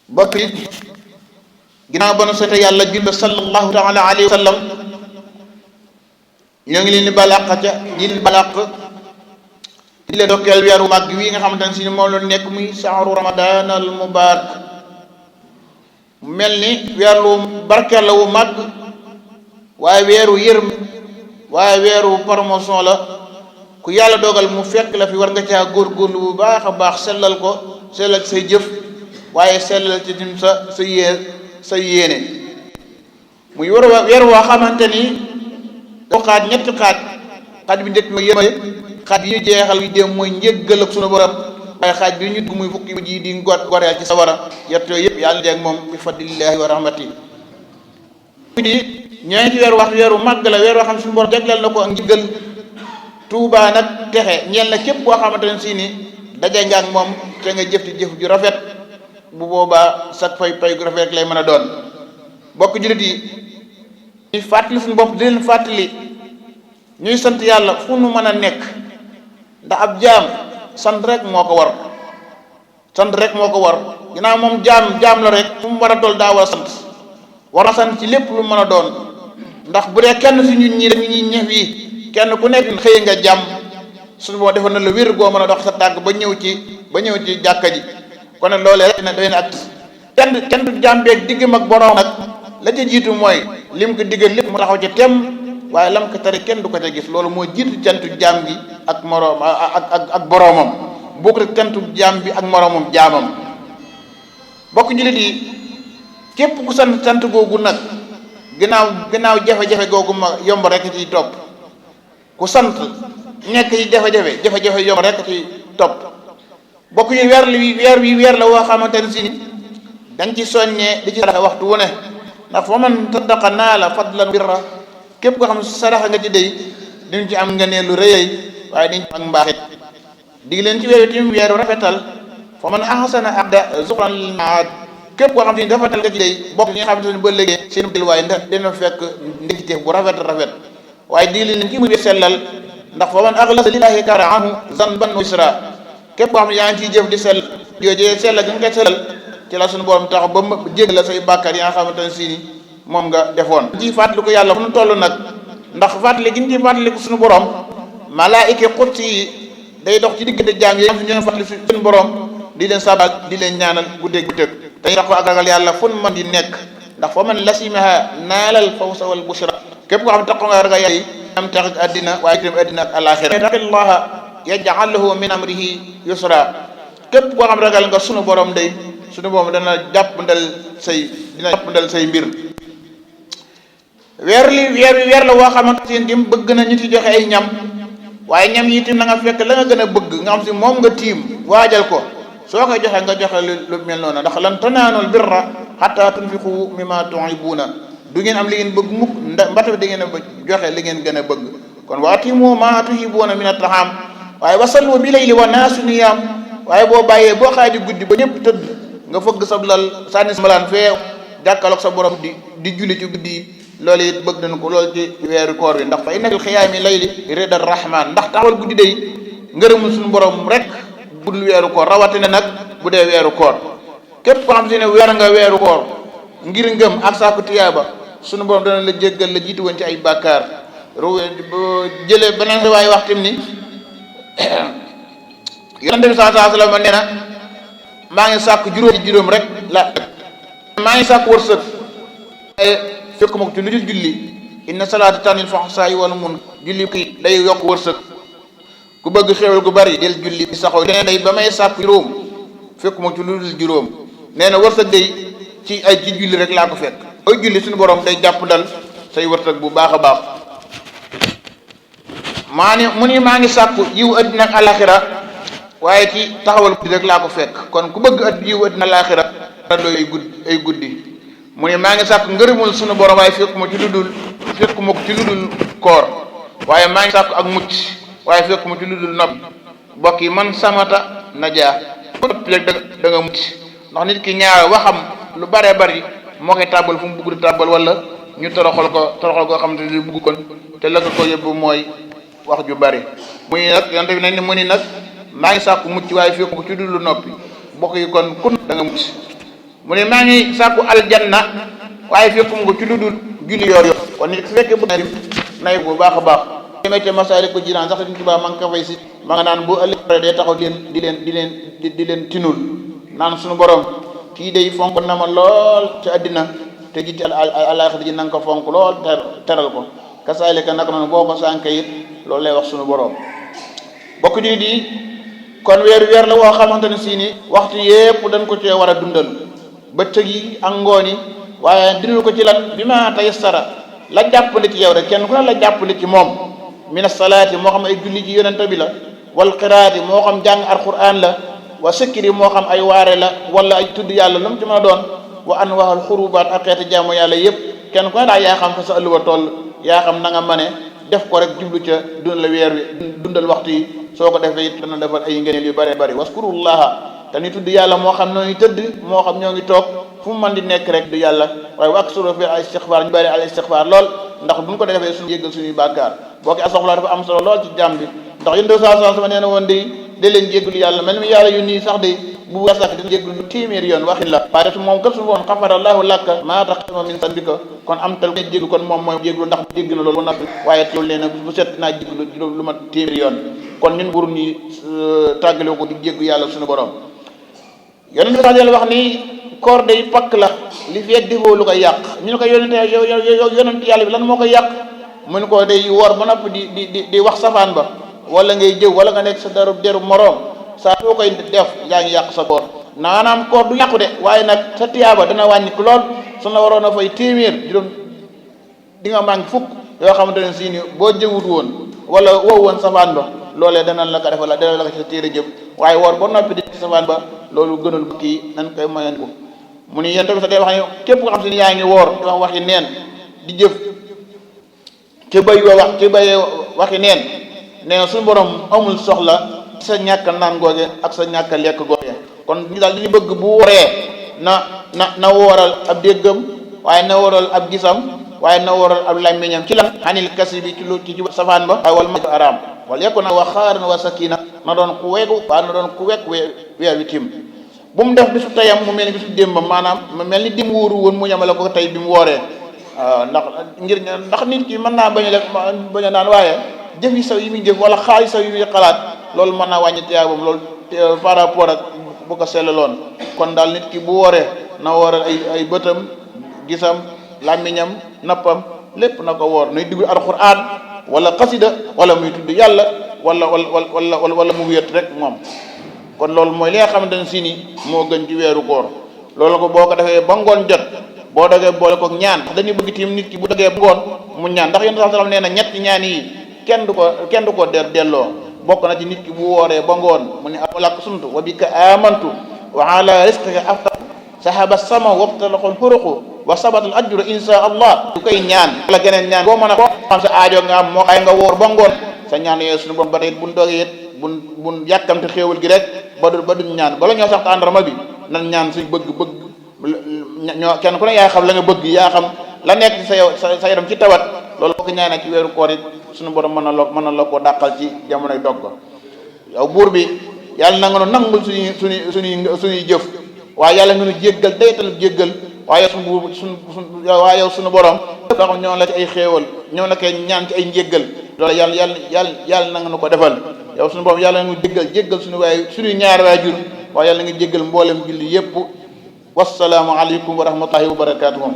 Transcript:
bokk yi ginnaaw ba nu sete yàlla julli sallallahu taala alayhi wa sallam ñoo ngi leen di balaq ca di leen balaq di leen dokkeel weeru màgg wi nga xamante ne si moom la nekk muy shahru ramadan al mubarak mel ni weeru barkeel la wu màgg waaye weeru yërm waaye weeru promotion la ku yàlla dogal mu fekk la fi war nga caa góorgóorlu bu baax a baax sellal ko sellal say jëf waaye sellal ci dim sa yéene muy weer woo xamante ni doo xaaj ñetti xaaj bi njëkk mooy yërmande xaaj yi ñu jeexal yi dem mooy njéggal ak sunu borom waaye xaaj bi ñu dugg muy fukki bu ji di goreel ci sawara yett yooyu yëpp yàlla jeeg moom bi fadlillahi wa rahmati di ñooñu ci weeru màgg la weer woo xam suñu borom jagleel na ko ak njéggal tuubaa nag texe ñeel na képp koo xamante ne si ni daje nga ak moom te nga jëf ci jëf ju rafet bu boobaa sag pay gu rafet rek lay mën a doon bokk jullit yi ñuy fàttali suñu bopp di leen fàttali ñuy sant yàlla fu nu mën a nekk ndax ab jaam sant rek moo ko war ginnaaw moom jaam la rek fu mu war a toll daa war a sant war a sant ci lépp lu mën a doon ndax bu dee kenn si ñun ñii dañuy ñëf yi kenn ku nekk xëy nga jàmm suñu boo defoon na la wér goo mën a dox sa tàgg ba ñëw ci jàkka ji kon nag loolee rek na doy na ak kenn du jàmbeeg diggam ak boroom nag la ca jiitu mooy lim ko diggal lépp mu taxaw ca tem waaye lam ko tere kenn du ko ca gis loolu moo jiitu cantu jaam gi ak moroom ak boroomam bokk rek cantu jaam bi ak moroomam jaamam bokk jullit yi képp ku sant googu nag ginnaaw jafe-jafe googu ma yomb rek ciy topp ku sant nekk ci jafe-jafe yomb rek ci topp bokk yi weer la woo xamante ne si ni dañ ci soññee di ci saraxa waxtu wu ne ndax fa man saddaqa naala fadlan birra képp koo xam saraxa nga ci dey diñ ci am nga ne lu rëyay waaye diñ ci am ak mbaaxit dig leen ci weer wi tim weeru rafetal fa man ahsana abda zuxran lil maad képp koo xam te ni rafetal nga ci dey bokk ñi nga xamante ne ba léegi seen dil waaye dina fekk ndekiteef bu rafet waaye dig leen ci muy sellal ndax fa man axlasa lillahi kaana anhu zanban wa isra képp koo xam ne yaa ngi ciy jëf di sell joojee sell gi nga koy sellal ci la suñu borom tax ba jéggal la say bàkkaar yi nga xamante ne si ni moom nga defoon ci fàttali ko yàlla fu nu toll nag ndax fàttali gi ñu ci fàttali ko suñu borom malaayika xut yi day dox ci diggante jaam yi ñoo fàttali suñu borom di leen sabal di leen ñaanal guddeeg bëccëg dañuy tax ko ak ragal yàlla fu man di nekk ndax fa man lasimaha naalal fawsa wal bushra képp koo xam ne tax ko nga ragal yàlla yi am tax ak àddina waaye itam àddina ak alaxira taqillaha yaj'al lahu min amrihi yusra képp koo xam ragal nga sunu borom day sunu borom dina jàppandal say mbir weer la woo xamante ne tim bëgg na ñu ci joxe ay ñam waaye ñam yi tim na nga fekk la nga gën a bëgg nga xam si moom nga tiim waajal ko soo koy joxe nga joxe lu mel noonu ndax lan tanaanul birra hatta tunfiqu mimma tuhibbuna du ngeen am li ngeen bëgg mukk mbata da ngeen a joxe li ngeen gën a bëgg kon wa atimu ma tuhibbuna min at-ta'am waaye wasallu bi layli wa naasu niyaam waaye boo bàyyee boo xaaji guddi ba ñëpp tëdd nga fëgg sa lal sànni sa malaan fee jàkkaloog sa borom di julli ci guddi yi loolu it bëgg nañu ko loolu ci weeru koor bi ndax fa inna fil xiyaami layli ridar rahman ndax taxawal guddi day ngërëmul suñu borom rek budul weeru koor rawatina nag bu dee weeru koor képp ko xam si ne weer nga weeru koor ngir ngëm ak sàkku tiyaaba suñu borom dana la jéggal la jiitu woon ci ay bàkkaar jëlee beneen riwaay wax tim ni yonent bi sallallahu alayhi wa sallam nee na maa ngi sàkk juróom rek maa ngi sàkk wërsëg fekk ma ko ci lu dul julli inna salaata tanil fahsaa'i wal munkar julli kii day yokk wërsëg ku bëgg xéewal gu bari del julli di saxoo nee day ba may sàkk juróom fekk ma ci lu dul juróom nee na wërsëg day ci julli rek laa ko fekk booy julli suñu borom day jàpp dal say wërsëg bu baax a baax mu ni maa ngi sàkku yiw addina ak alaxira waaye ci taxawal guddi rek laa ko fekk kon ku bëgg yiw addina alaxira doo ay guddi mu ni maa ngi sàkku ngërëmul sunu borom waaye fekkuma ko ci lu dul koor waaye maa ngi sàkku ak mucc waaye fekkuma ci lu dul nopp bokk yi man samata najaa noppi rek da nga mucc ndax nit ki ñaar waxam lu bare bari moo koy tàbbal fu mu bugg di tàbbal wala ñu toroxal koo xam te di bugg kon te la ko yóbbu mooy wax ju bari muy nag yonte bi nañ ne mu ni nag maa ngi sàkku mucc waaye fekk ko ci dul noppi bokk yi kon kun da nga mucc mu ne maa ngi sàkku aljanna waaye fekkuma ko ci lu dul julli yoor yoor. kon nit su fekkee bëgg nay bu baax a baax demee ca Masaalikul Jinaan sax Sëriñ Tuubaa ma nga ko fay si ma nga naan bu ëllëg day taxaw di leen tinul naan suñu borom kii day fonk na ma lool ci àddina te ji ci àllaaxira ji na nga ko fonk lool teral ko kasaalika naka noonu boo ko sànke it loolu lay wax suñu borom. bokk jullit yi kon weer la woo xamante ne si ni waxtu yépp dañ ko cee war a dundal bëccëg yi ak ngoon yi waaye dindal ko ci lan bi ma tayassara la jàppale ci yow rek kenn ku ne la jàppale ci moom mina salaati moo xam ay julli ji yonente bi la wal qiraati moo xam jàng alquran la wa sikkiri moo xam ay waare la wala ay tudd yàlla lu mu ci mën a doon wa anwaal xurubaat ak xeeti jaamu yàlla yépp kenn ku ne daal yaa xam fa sa ëlluwa toll yaa xam na nga mane def ko rek jublu ca dundal la weer wi dundal waxtu yi soo ko defee it dana defal ay ngëneel yu bëree bëri waskurullaha te ni tudd yàlla moo xam ñoo ngi tëdd moo xam ñoo ngi toog fu mu mën di nekk rek du yàlla waaye wa aksuru fi al istixfaar ñu bëri al istixfaar lool ndax buñ ko defee suñu jéggal suñuy bàkkaar boo ko astaxfirullah dafa am solo lool ci jàmm bi ndax yéen 200 sama nee na woon de leen jéggalu yàlla mel mi yàlla yu nii sax de bu wasak dina jéggalu téeméer yoon waxin la waaye su moom kat su woon xafarallahu laka maa taqaddama min zanbika kon am tal jéggalu kon moom mooy jéggalu ndax jégg na loolu ba noppi waaye teewul nee na bu set naa jéggalu lu ma téeméer yoon kon ñun buru ni tàggale ko di jéggu yàlla suñu borom yonent bi yàlla wax ni koor day pakk la li fi defoo lu koy yàq ñu ne ko yonent yàlla bi lan moo koy yàq mu ne ko day woor ba noppi di wax safaan ba wala ngay jëw wala nga nekk sa deru moroom saa soo koy def yaa ngi yàq sa koor naanaam koor du yàqu de waaye nag sa tiyaaba dana wàññi ko lool su la waroon a fay téeméer juróom di nga manqué fukk yoo xamante ne si ni boo jëwut woon wala wow woon safaan ba loolee dana la ko defal dana la ko ci sa téere jëm waaye woor ba noppi di safaan ba loolu gënal kii nan koy moyen ko mu ni yéen tamit sax day wax ne képp ko xam si ni yaa ngi woor di wax waxi neen di jëf ci bay waxi neen nee suñu borom amul soxla sa ñàkk naan googe ak sa ñàkk lekk googe kon ñu daal li ñu bëgg bu woree na wooral ab déggam waaye na wooral ab gisam waaye na wooral ab làmmiñam ci lan xanil kasi bi ci safaan ba waaye wala ma araam wala yekku na wa xaaran wa sakina na doon ku wegu waaye na doon ku wekk weer wi tim bu mu def bisu tayam mu mel ni bisu démbam maanaam mu mel ni dim wóoru woon mu ñamale ko tey bi mu wooree waaw ndax nit ki mën naa bañ a naan waaye jëf yi saw yi muy jëf wala xaalis saw yi muy xalaat loolu mën naa wàññi tiyaabam loolu par rapport ak bu ko sellaloon kon daal nit ki bu wooree na wooral ay bëtam gisam làmmiñam nappam lépp na ko woor nuy diglu alquran wala xasida wala muy tudd yàlla wala mu wéet rek moom kon loolu mooy li nga xamante ne si ni moo gën ci weeru koor loolu ko boo ko defee ba ngoon jot boo dogee boole ko ñaan dañuy bëgg tim nit ki bu dogee ba ngoon mu ñaan ndax yéen sallam nee na ñetti ñaan yi kenn du ko delloo bokk na ci nit ki bu wooree ba ngoon mu ne lak sumtu wa bika amantu wa ala rizqika aftar sahaba sama wabtalaqul xuruqu wa sabatal ajru insha allah du koy ñaan wala geneen ñaan boo mën a ko xam sa aajo nga am moo xay nga woor ba ngoon sa ñaan yooyu suñu borom ba tey buñ dogee it buñ yàkkamte xéewal gi rek ba duñ ñaan bala ñoo sax àndarma bi nan ñaan suñ bëgg ñoo kenn ku ne yaa xam la nga bëgg yaa xam la nekk sa yaram ci tawat loolu boo ko ñaanee ci weeru koor it suñu borom mën na la ko dàqal ci jamonoy dog ba yow buur bi yàlla na nga nu nangul suñuy jëf waaye yàlla nga nu jéggal daytal jéggal waaye waaye yow suñu borom loo xam ñoo la ci ay xéewal ñoo la koy ñaan ci ay njéggal loolu yàlla na nga nu ko defal yow suñu borom yàlla nga nu jéggal suñuy ñaari waajur waaye yàlla nga jéggal mboolem julli yépp wassalaamu aleykum wa rahmatullahi wa barakatuhum